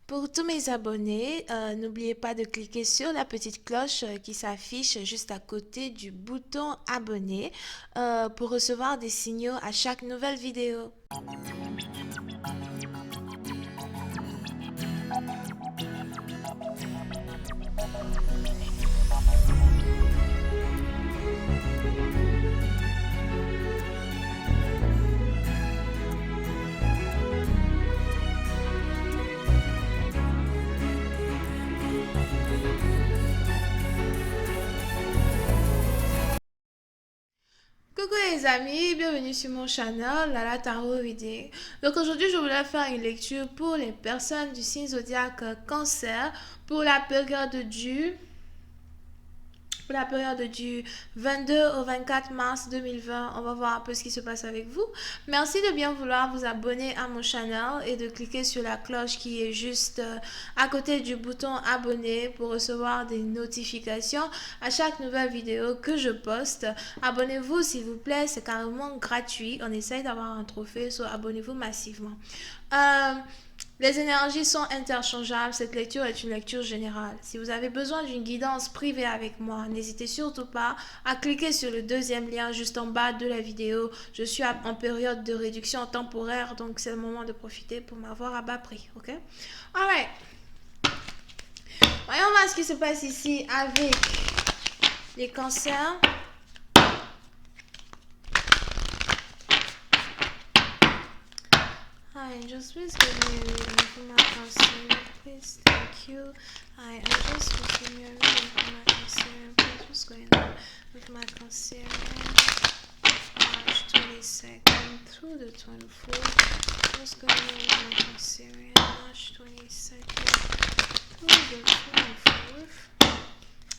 Pour tous mes abonnés, n'oubliez pas de cliquer sur la petite cloche qui s'affiche juste à côté du bouton abonner pour recevoir des signaux à chaque nouvelle vidéo. Coucou les amis, bienvenue sur mon channel Lala Tarot Reading. Donc aujourd'hui je voulais faire une lecture pour les personnes du signe zodiaque Cancer pour la période du 22 au 24 mars 2020. On va voir un peu ce qui se passe avec vous. Merci de bien vouloir vous abonner à mon channel et de cliquer sur la cloche qui est juste à côté du bouton abonner pour recevoir des notifications à chaque nouvelle vidéo que je poste. Abonnez-vous s'il vous plaît, c'est carrément gratuit. On essaye d'avoir un trophée, so abonnez-vous massivement. Les énergies sont interchangeables. Cette lecture est une lecture générale. Si vous avez besoin d'une guidance privée avec moi, n'hésitez surtout pas à cliquer sur le deuxième lien juste en bas de la vidéo. Je suis en période de réduction temporaire, donc c'est le moment de profiter pour m'avoir à bas prix. Ok? Alright. Voyons voir ce qui se passe ici avec les cancers. Hi, just please give me a reading for my cancer, please. Thank you. Hi, I just please give me a reading for my cancer, please. What's going on with my cancer? March 22nd through the 24th. What's going on with my cancer? March 22nd through the 24th.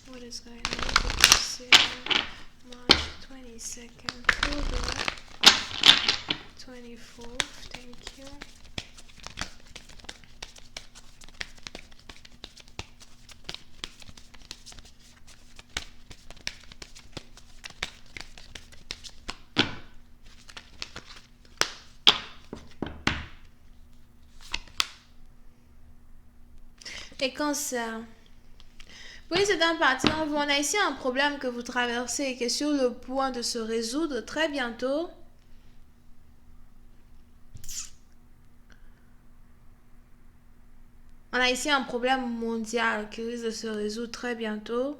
What is going on with the cancer? March 22nd through the 24th. Thank you. Les cancers. Oui, c'est un parti en vous. On a ici un problème que vous traversez et qui est sur le point de se résoudre très bientôt. On a ici un problème mondial qui risque de se résoudre très bientôt.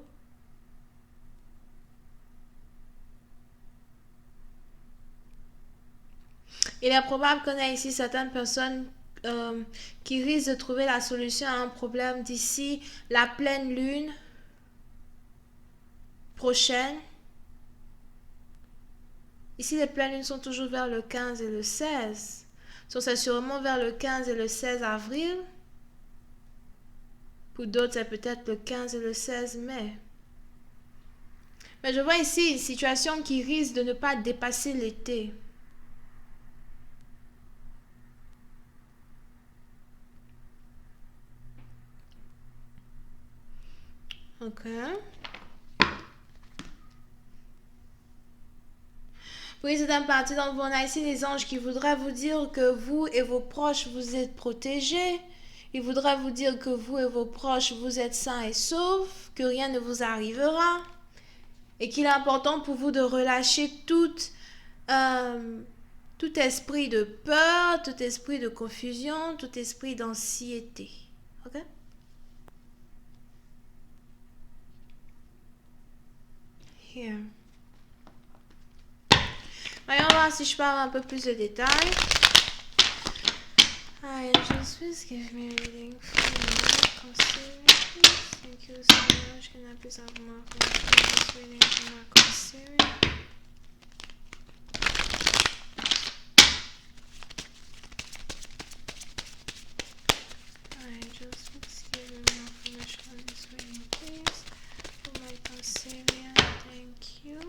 Il est probable qu'on ait ici certaines personnes qui risquent de trouver la solution à un problème d'ici la pleine lune prochaine. Ici, les pleines lunes sont toujours vers le 15 et le 16. Donc, c'est sûrement vers le 15 et le 16 avril. Pour d'autres, c'est peut-être le 15 et le 16 mai. Mais je vois ici une situation qui risque de ne pas dépasser l'été. Ok. Oui, c'est un parti donc on a ici les anges qui voudraient vous dire que vous et vos proches vous êtes protégés. Ils voudraient vous dire que vous et vos proches vous êtes sains et saufs, que rien ne vous arrivera. Et qu'il est important pour vous de relâcher tout esprit de peur, tout esprit de confusion, tout esprit d'anxiété. Ok? Here. Voyons voir si je parle un peu plus de détails. Hi, just please give me a reading for my cancer. Thank you so much. Can I please have more for this reading for my cancer? Hi, just please give me more information on this reading, please. For my cancer, thank you.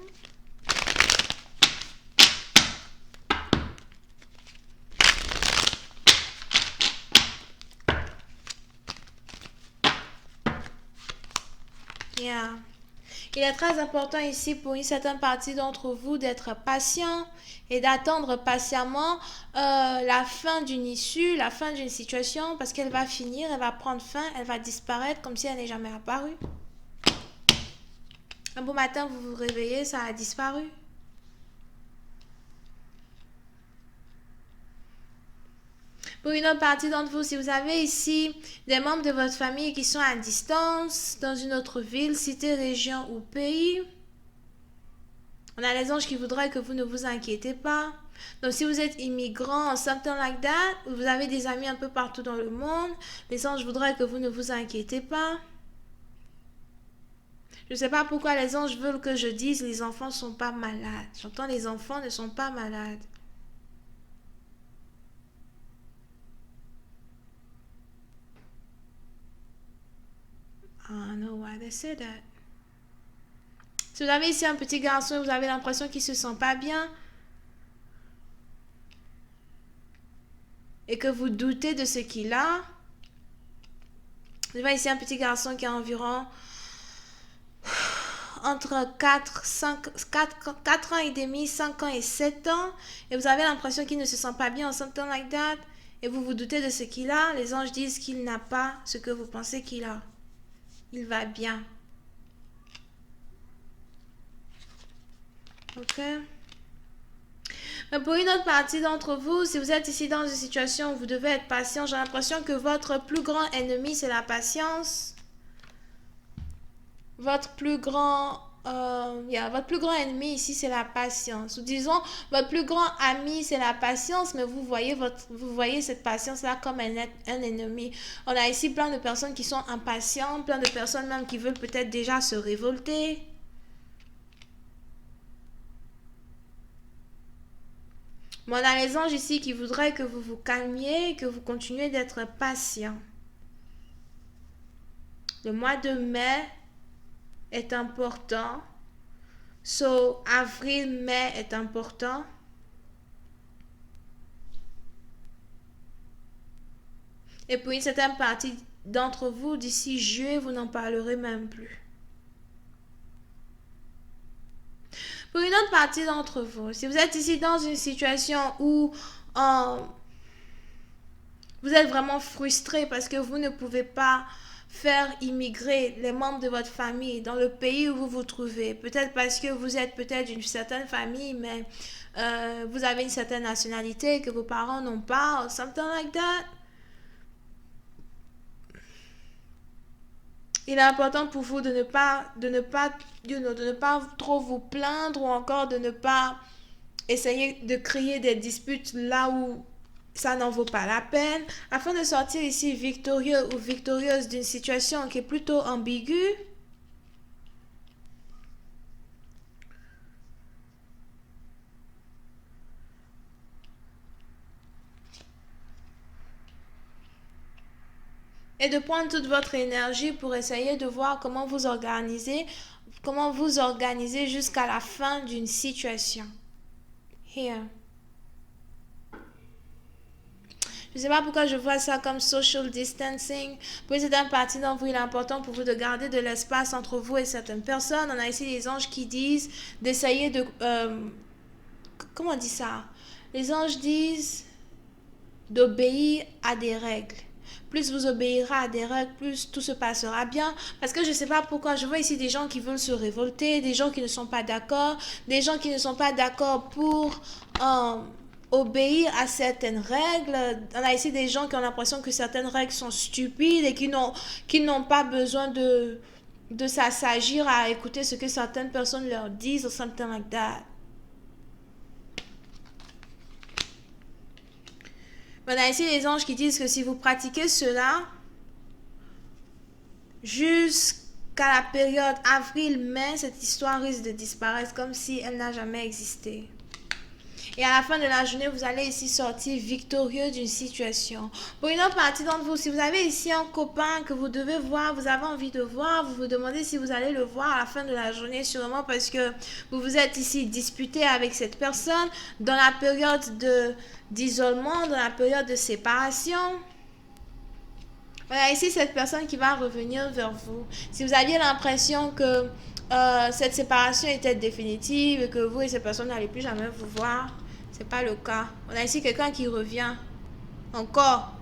Yeah. Il est très important ici pour une certaine partie d'entre vous d'être patient et d'attendre patiemment la fin d'une issue, la fin d'une situation, parce qu'elle va finir, elle va prendre fin, elle va disparaître comme si elle n'est jamais apparue. Un beau matin, vous vous réveillez, ça a disparu. Pour une autre partie d'entre vous, si vous avez ici des membres de votre famille qui sont à distance, dans une autre ville, cité, région ou pays, on a les anges qui voudraient que vous ne vous inquiétez pas. Donc si vous êtes immigrant, something like that, ou vous avez des amis un peu partout dans le monde, les anges voudraient que vous ne vous inquiétez pas. Je ne sais pas pourquoi les anges veulent que je dise les enfants ne sont pas malades. J'entends les enfants ne sont pas malades. I don't know why they say that. Si vous avez ici un petit garçon et vous avez l'impression qu'il ne se sent pas bien et que vous doutez de ce qu'il a, je vois ici un petit garçon qui a environ entre 4 ans et demi, 5 ans et 7 ans, et vous avez l'impression qu'il ne se sent pas bien, something like that, et vous vous doutez de ce qu'il a, les anges disent qu'il n'a pas ce que vous pensez qu'il a. Il va bien. Ok? Mais pour une autre partie d'entre vous, si vous êtes ici dans une situation où vous devez être patient, j'ai l'impression que votre plus grand ennemi, c'est la patience. Votre plus grand ennemi ici, c'est la patience. Ou disons, votre plus grand ami, c'est la patience, mais vous voyez cette patience-là comme un ennemi. On a ici plein de personnes qui sont impatientes, plein de personnes même qui veulent peut-être déjà se révolter. Mais on a les anges ici qui voudraient que vous vous calmiez, que vous continuez d'être patient. Le mois de mai est important. So, avril, mai est important. Et pour une certaine partie d'entre vous, d'ici juillet, vous n'en parlerez même plus. Pour une autre partie d'entre vous, si vous êtes ici dans une situation où vous êtes vraiment frustré parce que vous ne pouvez pas faire immigrer les membres de votre famille dans le pays où vous vous trouvez. Peut-être parce que vous êtes peut-être d'une certaine famille, mais vous avez une certaine nationalité que vos parents n'ont pas, or something like that. Il est important pour vous de ne pas trop vous plaindre ou encore de ne pas essayer de créer des disputes là où ça n'en vaut pas la peine, afin de sortir ici victorieux ou victorieuse d'une situation qui est plutôt ambiguë. Et de prendre toute votre énergie pour essayer de voir comment vous organiser jusqu'à la fin d'une situation. Here. Je ne sais pas pourquoi je vois ça comme social distancing. Pour certaines parties d'entre vous, il est important pour vous de garder de l'espace entre vous et certaines personnes. On a ici les anges qui disent d'essayer de... comment on dit ça? Les anges disent d'obéir à des règles. Plus vous obéirez à des règles, plus tout se passera bien. Parce que je ne sais pas pourquoi, je vois ici des gens qui veulent se révolter, des gens qui ne sont pas d'accord, des gens qui ne sont pas d'accord pour obéir à certaines règles. On a ici des gens qui ont l'impression que certaines règles sont stupides et qui n'ont pas besoin de s'assagir à écouter ce que certaines personnes leur disent ou something like that. On a ici les anges qui disent que si vous pratiquez cela, jusqu'à la période avril-mai, cette histoire risque de disparaître comme si elle n'a jamais existé. Et à la fin de la journée, vous allez ici sortir victorieux d'une situation. Pour une autre partie d'entre vous, si vous avez ici un copain que vous devez voir, vous avez envie de voir, vous vous demandez si vous allez le voir à la fin de la journée, sûrement parce que vous vous êtes ici disputé avec cette personne dans la période d'isolement, dans la période de séparation. Voilà, ici cette personne qui va revenir vers vous. Si vous aviez l'impression que cette séparation était définitive et que vous et cette personne n'allez plus jamais vous voir. C'est pas le cas. On a ici quelqu'un qui revient. Encore.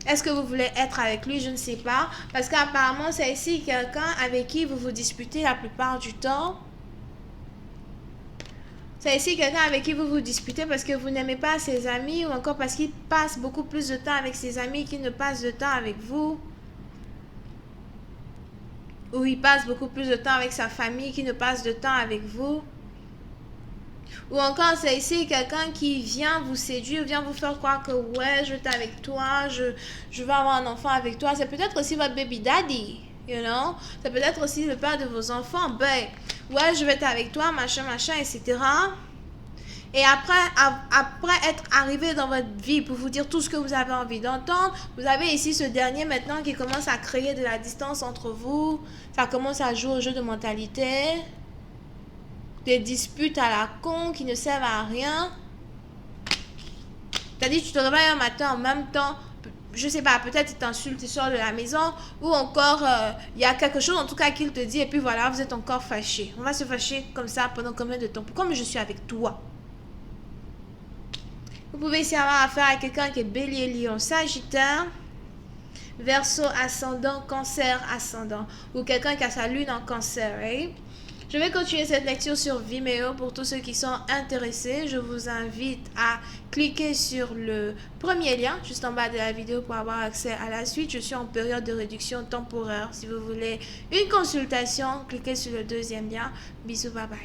Est-ce que vous voulez être avec lui? Je ne sais pas. Parce qu'apparemment, c'est ici quelqu'un avec qui vous vous disputez la plupart du temps. C'est ici quelqu'un avec qui vous vous disputez parce que vous n'aimez pas ses amis ou encore parce qu'il passe beaucoup plus de temps avec ses amis qu'il ne passe de temps avec vous. Ou il passe beaucoup plus de temps avec sa famille qu'il ne passe de temps avec vous. Ou encore, c'est ici quelqu'un qui vient vous séduire, vient vous faire croire que ouais, je vais être avec toi, je vais avoir un enfant avec toi. C'est peut-être aussi votre baby daddy, you know. C'est peut-être aussi le père de vos enfants. Ben, ouais, je vais être avec toi, machin, machin, etc. Et après être arrivé dans votre vie pour vous dire tout ce que vous avez envie d'entendre, vous avez ici ce dernier maintenant qui commence à créer de la distance entre vous. Ça commence à jouer au jeu de mentalité. Des disputes à la con qui ne servent à rien. C'est-à-dire, tu te réveilles un matin en même temps, je sais pas, peut-être il t'insulte, il sort de la maison, ou encore il y a quelque chose en tout cas qu'il te dit, et puis voilà, vous êtes encore fâché. On va se fâcher comme ça pendant combien de temps? Comme je suis avec toi. Vous pouvez ici avoir affaire à quelqu'un qui est bélier, lion, sagittaire, verseau, ascendant, cancer, ascendant, ou quelqu'un qui a sa lune en cancer, right? Je vais continuer cette lecture sur Vimeo pour tous ceux qui sont intéressés. Je vous invite à cliquer sur le premier lien juste en bas de la vidéo pour avoir accès à la suite. Je suis en période de réduction temporaire. Si vous voulez une consultation, cliquez sur le deuxième lien. Bisous, bye bye.